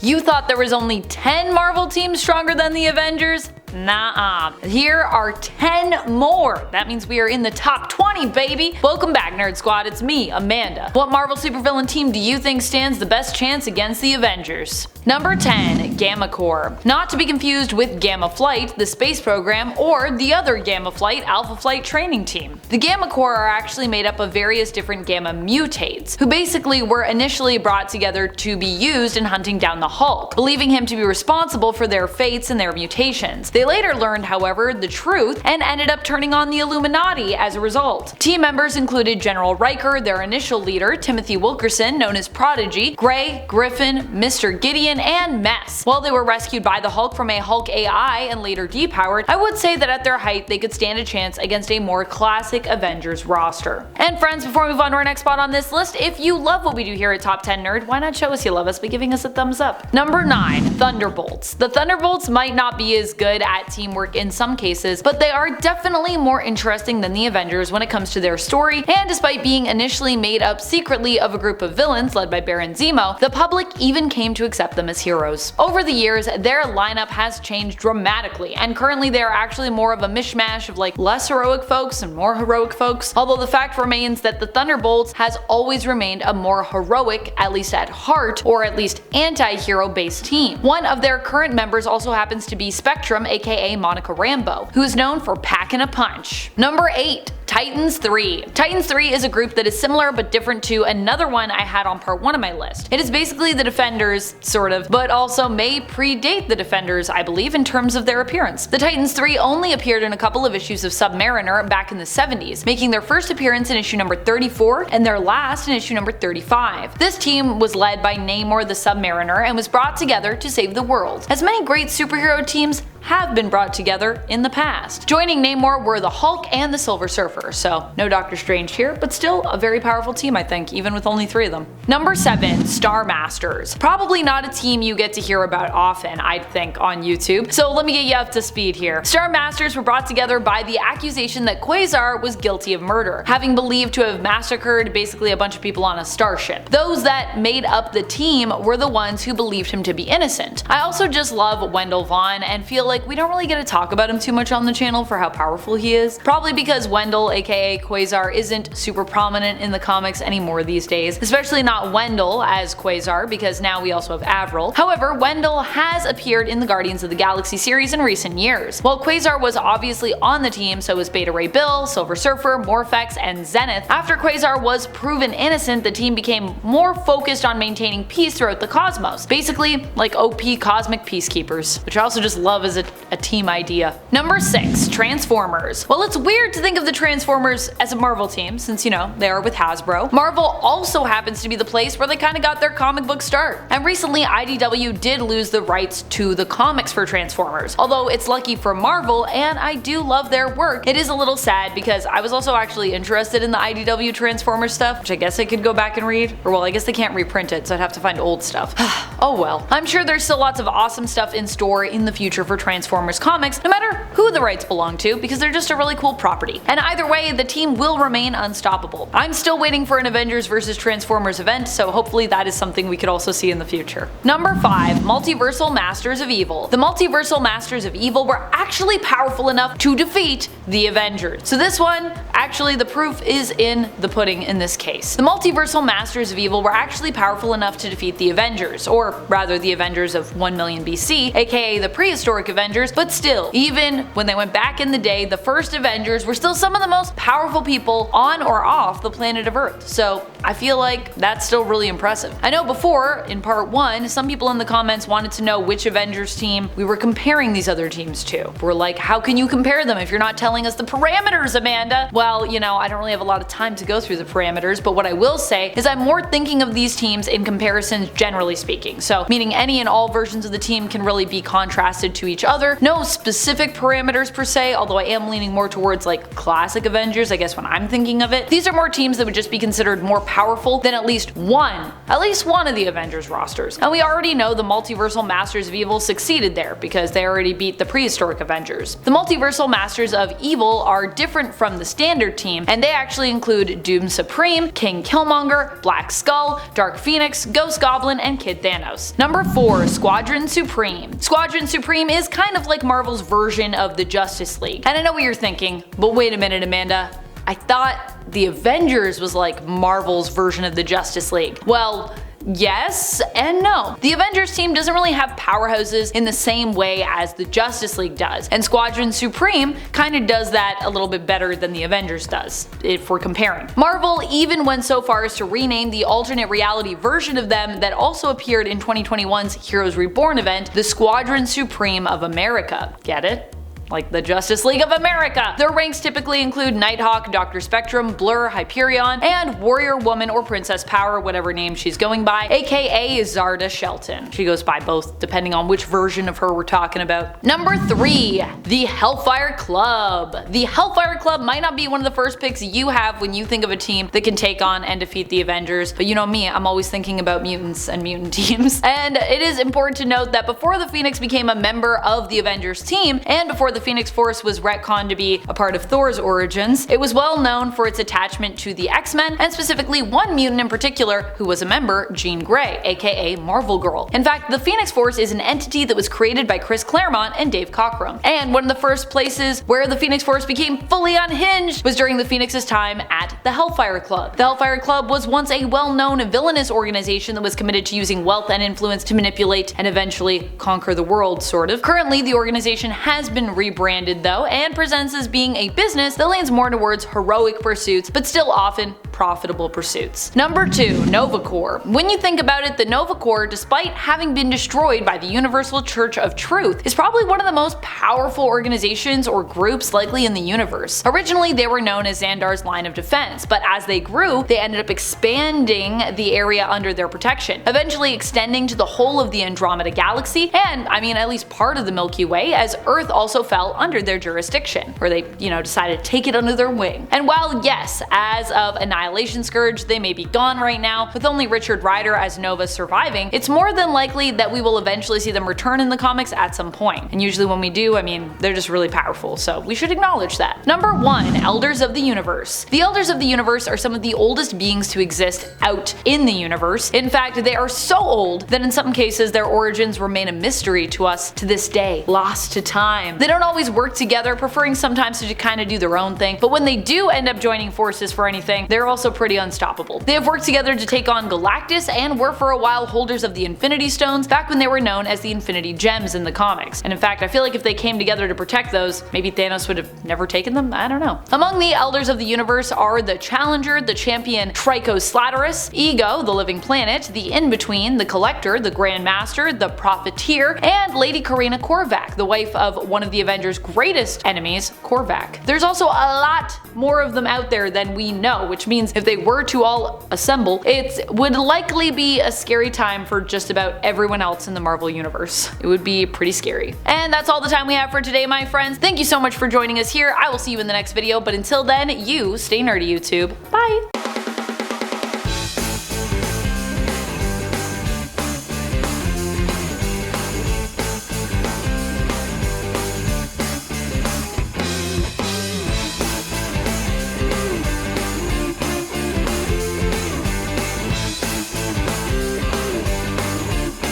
You thought there was only 10 Marvel teams stronger than the Avengers? Nah-uh. Here are 10 more. That means we are in the top 20, baby! Welcome back, Nerd Squad. It's me, Amanda. What Marvel supervillain team do you think stands the best chance against the Avengers? Number 10. Gamma Corps. Not to be confused with Gamma Flight, the space program, or the other Gamma Flight, Alpha Flight training team. The Gamma Corps are actually made up of various different Gamma mutates, who basically were initially brought together to be used in hunting down the Hulk, believing him to be responsible for their fates and their mutations. They later learned, however, the truth and ended up turning on the Illuminati as a result. Team members included General Riker, their initial leader, Timothy Wilkerson, known as Prodigy, Gray, Griffin, Mr. Gideon, and Mess. While they were rescued by the Hulk from a Hulk AI and later depowered, I would say that at their height they could stand a chance against a more classic Avengers roster. And friends, before we move on to our next spot on this list, if you love what we do here at Top 10 Nerd, why not show us you love us by giving us a thumbs up? Number 9. Thunderbolts. The Thunderbolts might not be as good at teamwork in some cases, but they are definitely more interesting than the Avengers when it comes to their story, and despite being initially made up secretly of a group of villains led by Baron Zemo, the public even came to accept them as heroes. Over the years, their lineup has changed dramatically, and currently they are actually more of a mishmash of like less heroic folks and more heroic folks, although the fact remains that the Thunderbolts has always remained a more heroic, at least at heart, or at least anti-hero based team. One of their current members also happens to be Spectrum, aka Monica Rambeau, who is known for packing a punch. Number 8. Titans 3. Titans 3 is a group that is similar but different to another one I had on part 1 of my list. It is basically the Defenders, sort of, but also may predate the Defenders, I believe, in terms of their appearance. The Titans 3 only appeared in a couple of issues of Submariner back in the 70s, making their first appearance in issue number 34 and their last in issue number 35. This team was led by Namor the Submariner and was brought together to save the world, as many great superhero teams have been brought together in the past. Joining Namor were the Hulk and the Silver Surfer, so no Doctor Strange here, but still a very powerful team I think, even with only 3 of them. Number 7. Star Masters. Probably not a team you get to hear about often, I'd think, on YouTube, so let me get you up to speed here. Star Masters were brought together by the accusation that Quasar was guilty of murder, having believed to have massacred basically a bunch of people on a starship. Those that made up the team were the ones who believed him to be innocent. I also just love Wendell Vaughn and feel like we don't really get to talk about him too much on the channel for how powerful he is. Probably because Wendell, aka Quasar, isn't super prominent in the comics anymore these days, especially not Wendell as Quasar, because now we also have Avril. However, Wendell has appeared in the Guardians of the Galaxy series in recent years. While Quasar was obviously on the team, so was Beta Ray Bill, Silver Surfer, Morphex, and Zenith. After Quasar was proven innocent, the team became more focused on maintaining peace throughout the cosmos, basically like OP cosmic peacekeepers, which I also just love as a team idea. Number 6. Transformers. Well, it's weird to think of the Transformers as a Marvel team, since, you know, they are with Hasbro. Marvel also happens to be the place where they kinda got their comic book start. And recently, IDW did lose the rights to the comics for Transformers. Although it's lucky for Marvel, and I do love their work, it is a little sad because I was also actually interested in the IDW Transformers stuff, which I guess I could go back and read. Or well, I guess they can't reprint it, so I'd have to find old stuff. Oh well. I'm sure there's still lots of awesome stuff in store in the future for Transformers comics, no matter who the rights belong to, because they're just a really cool property. And either way, the team will remain unstoppable. I'm still waiting for an Avengers vs Transformers event, so hopefully that is something we could also see in the future. Number 5. Multiversal Masters of Evil. The Multiversal Masters of Evil were actually powerful enough to defeat the Avengers. So this one, actually the proof is in the pudding in this case. The Multiversal Masters of Evil were actually powerful enough to defeat the Avengers, or rather the Avengers of 1 million BC, aka the prehistoric Avengers, but still, even when they went back in the day, the first Avengers were still some of the most powerful people on or off the planet of Earth, so I feel like that's still really impressive. I know before, in part 1, some people in the comments wanted to know which Avengers team we were comparing these other teams to. We're like, how can you compare them if you're not telling us the parameters, Amanda? Well, you know, I don't really have a lot of time to go through the parameters, but what I will say is I'm more thinking of these teams in comparisons generally speaking, so meaning any and all versions of the team can really be contrasted to each other. No specific parameters per se, although I am leaning more towards like classic classic Avengers, I guess when I'm thinking of it. These are more teams that would just be considered more powerful than at least one of the Avengers rosters. And we already know the Multiversal Masters of Evil succeeded there because they already beat the prehistoric Avengers. The Multiversal Masters of Evil are different from the standard team, and they actually include Doom Supreme, King Killmonger, Black Skull, Dark Phoenix, Ghost Goblin, and Kid Thanos. Number 4. Squadron Supreme. Squadron Supreme is kind of like Marvel's version of the Justice League. And I know what you're thinking, but wait a minute, Amanda. I thought the Avengers was like Marvel's version of the Justice League. Well, yes and no. The Avengers team doesn't really have powerhouses in the same way as the Justice League does, and Squadron Supreme kinda does that a little bit better than the Avengers does, if we're comparing. Marvel even went so far as to rename the alternate reality version of them that also appeared in 2021's Heroes Reborn event the Squadron Supreme of America. Get it? Like the Justice League of America. Their ranks typically include Nighthawk, Dr. Spectrum, Blur, Hyperion, and Warrior Woman or Princess Power, whatever name she's going by, aka Zarda Shelton. She goes by both depending on which version of her we're talking about. Number 3. The Hellfire Club. The Hellfire Club might not be one of the first picks you have when you think of a team that can take on and defeat the Avengers, but you know me, I'm always thinking about mutants and mutant teams. And it is important to note that before the Phoenix became a member of the Avengers team, and before the Phoenix Force was retconned to be a part of Thor's origins, it was well known for its attachment to the X-Men, and specifically one mutant in particular who was a member, Jean Grey, aka Marvel Girl. In fact, the Phoenix Force is an entity that was created by Chris Claremont and Dave Cockrum. And one of the first places where the Phoenix Force became fully unhinged was during the Phoenix's time at the Hellfire Club. The Hellfire Club was once a well-known villainous organization that was committed to using wealth and influence to manipulate and eventually conquer the world, sort of. Currently, the organization has been rebranded though, and presents as being a business that leans more towards heroic pursuits, but still often profitable pursuits. Number 2. Nova Corps. When you think about it, the Nova Corps, despite having been destroyed by the Universal Church of Truth, is probably one of the most powerful organizations or groups likely in the universe. Originally, they were known as Xandar's Line of Defense, but as they grew, they ended up expanding the area under their protection, eventually extending to the whole of the Andromeda Galaxy, and I mean at least part of the Milky Way, as Earth also fell under their jurisdiction, where they, decided to take it under their wing. And while yes, as of Annihilation Scourge, they may be gone right now, with only Richard Rider as Nova surviving, it's more than likely that we will eventually see them return in the comics at some point. And usually when we do, I mean, they're just really powerful, so we should acknowledge that. Number 1. Elders of the Universe. The Elders of the Universe are some of the oldest beings to exist out in the universe. In fact, they are so old that in some cases their origins remain a mystery to us to this day, lost to time. They don't always work together, preferring sometimes to kind of do their own thing, but when they do end up joining forces for anything, they're also pretty unstoppable. They have worked together to take on Galactus and were for a while holders of the Infinity Stones back when they were known as the Infinity Gems in the comics. And in fact, I feel like if they came together to protect those, maybe Thanos would have never taken them? I don't know. Among the Elders of the Universe are the Challenger, the Champion Trico Slatterus, Ego, the Living Planet, the In-Between, the Collector, the Grand Master, the Profiteer, and Lady Karina Korvac, the wife of one of the Avengers' greatest enemies, Korvac. There's also a lot more of them out there than we know, which means if they were to all assemble, it would likely be a scary time for just about everyone else in the Marvel Universe. It would be pretty scary. And that's all the time we have for today, my friends. Thank you so much for joining us here. I will see you in the next video, but until then, you stay nerdy, YouTube. Bye!